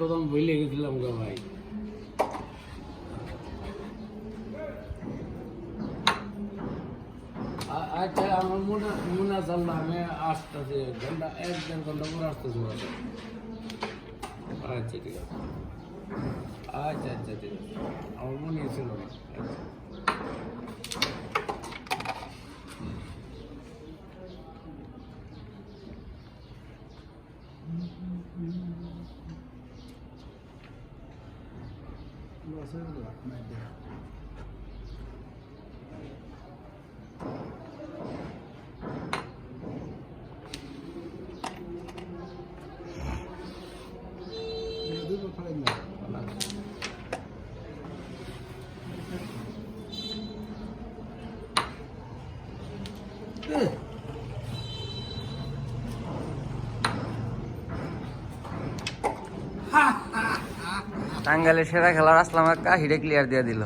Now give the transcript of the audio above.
প্রথম ভুলে গেছিলাম গো ভাই। আচ্ছা আমার মনে আছে আমি আসতেছি ঘন্টা 1-1.5 ঘন্টা পর আসতেছি। আচ্ছা ঠিক আছে, আচ্ছা আচ্ছা ঠিক আছে, আমার মনে ছিল না। টাঙ্গাইলের সেরা খেলার আসলাম কাকা হিডে ক্লিয়ার দিয়ে দিল।